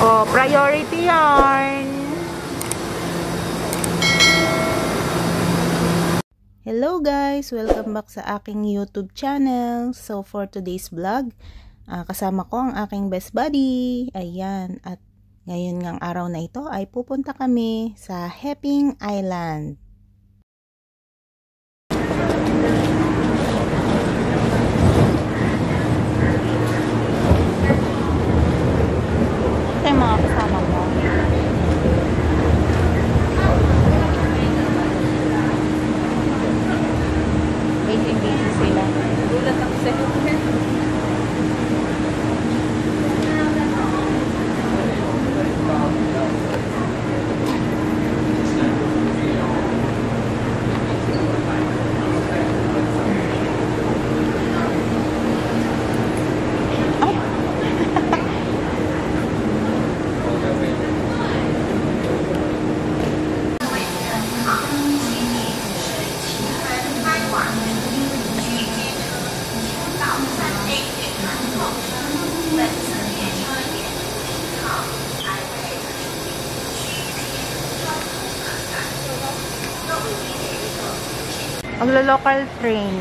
Oh, priority yarn. Hello guys! Welcome back sa aking YouTube channel. So for today's vlog, kasama ko ang aking best buddy. Ayan, at ngayon ngang araw na ito ay pupunta kami sa Heping Island. Ito yung mga kasama mo. Busy sila. Gulat ako sa'yo. Maglo-local train.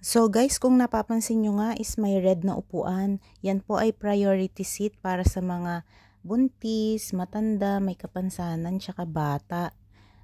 So guys, kung napapansin nyo nga is may red na upuan. Yan po ay priority seat para sa mga buntis, matanda, may kapansanan, tsaka bata.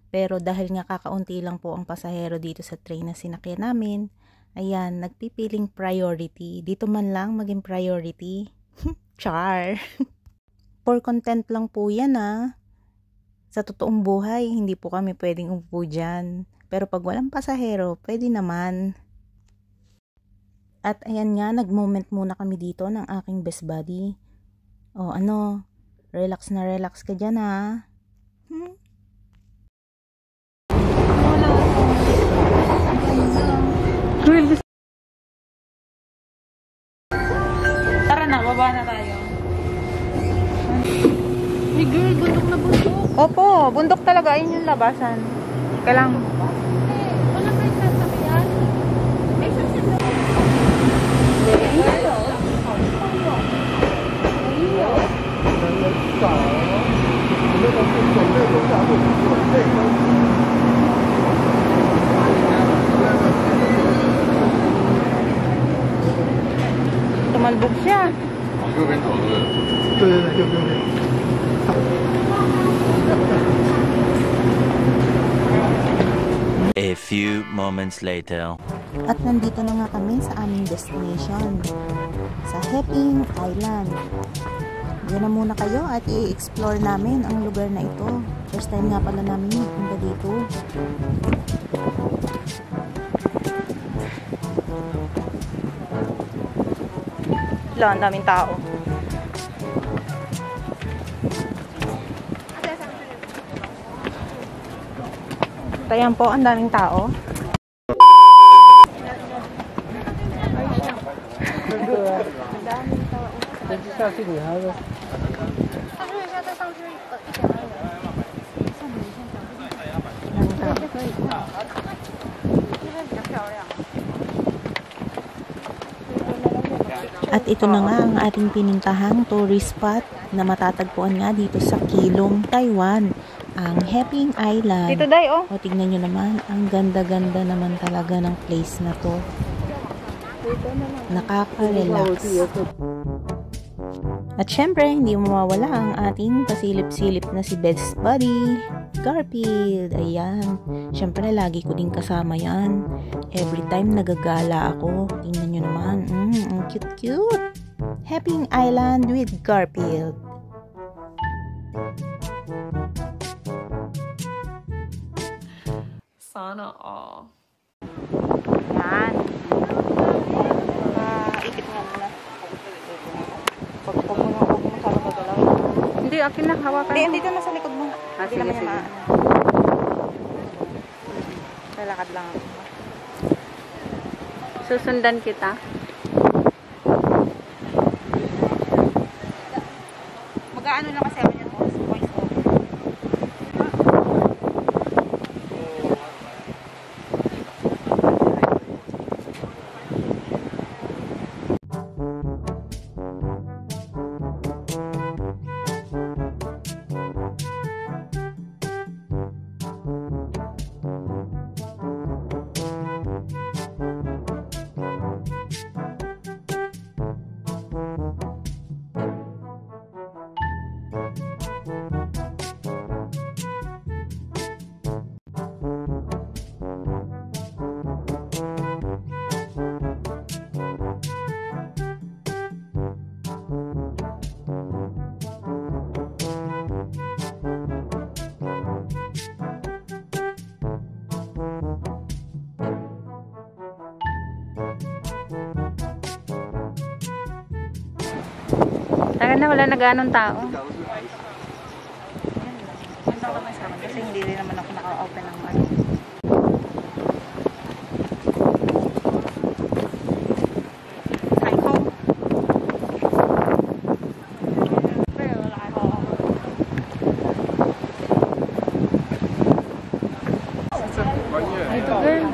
Pero dahil nga kakaunti lang po ang pasahero dito sa train na sinakyan namin, ayan, nagpipiling priority. Dito man lang maging priority. Char! For content lang po yan Sa totoong buhay, hindi po kami pwedeng umupo dyan. Pero pag walang pasahero, pwede naman. At ayan nga, nag-moment muna kami dito ng aking best buddy. O ano, relax na relax ka dyan Tara na, baba na tayo. Hey girl, bundok na bundok. Opo, bundok talaga. Ayun yung labasan. Kailang tumalbog siya. A few moments later. At nandito na nga kami sa aming destination, sa Heping Island. Diyan na muna kayo at i-explore namin ang lugar na ito. First time nga pala namin punta dito. Ang daming tao. Ayan po, ang daming tao. At ito na nga ang ating pinintahang tourist spot na matatagpuan nga dito sa Keelung, Taiwan, ang Heping Island. Dito day, O tignan nyo naman, ang ganda-ganda naman talaga ng place na to. Nakaka-relax. At syempre, hindi mawawala ang ating pasilip-silip na si best buddy, Garfield. Ayan. Syempre, lagi ko din kasama yan. Every time nagagala ako. Tingnan nyo naman. Ang cute-cute. Heping Island with Garfield. Sana all. Yan. Ikit nga muna. Huwag mo masyado gagalaw. Hindi, akin na. Hawakan. Hindi, dito na sa likod mo. Hindi naman sige. yan lalakad lang ako. Susundan kita. Mag-aano lang kasi ako yan. Voice over. Tagal na wala na ganong tao. Punta ko naman sa akin kasi hindi rin naman ako naka-open ng ano. Hi home. Pero wala kayo home. Ito girl.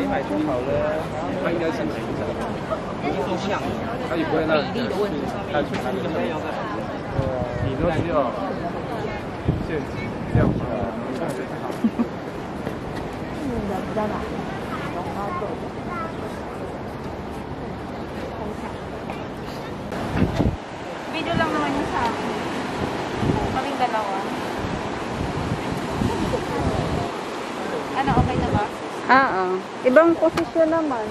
买就好了，它应该是没的。像，它也不会让人家看出它的正常。你都需要现金这样子，这样最好。 Video lang naman yun sa akin. Kaming dalawa. Ano, okay na ba? Oo. Ibang posisyon naman.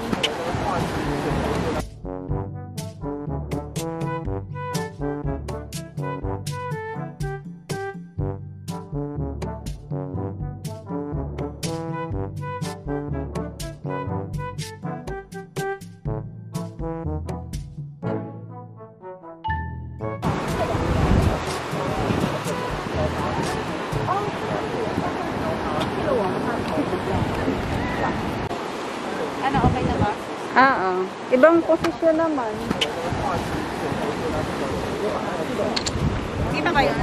Ano, okay na ba? Oo. Ibang posisyon naman. Di ba kayo?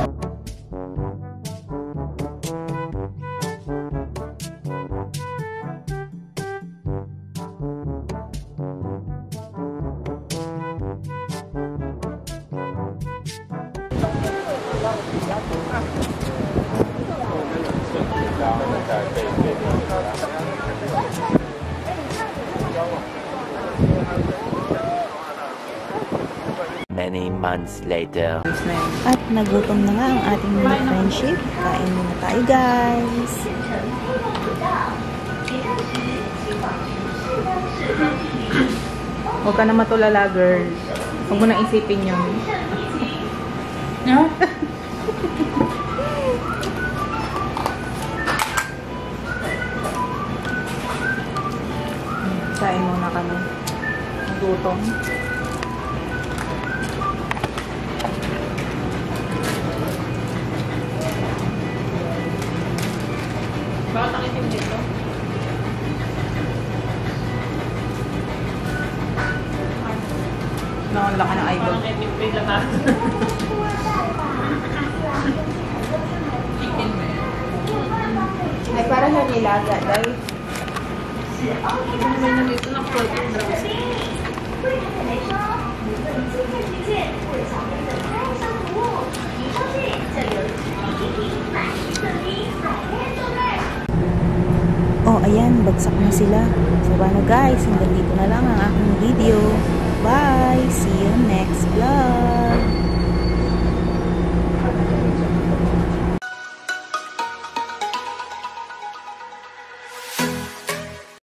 Many months later. At nagutom na nga ang ating mga friendship. Kain muna tayo, guys. Huwag ka na matulala, girl. Huwag mo nang isipin yun. No? Kain muna kami. Nagutom. Bakit ang itim dito? Ang laki ng eyeball. Parang itim pa yung lakas. Chicken ba yan? Ay, parang siya nilaga, dahil. Ito naman na dito na protein drugs. Oh, ayan, bagsak na sila. So, paano guys, hanggang dito na lang ang aking video. Bye! See you next vlog!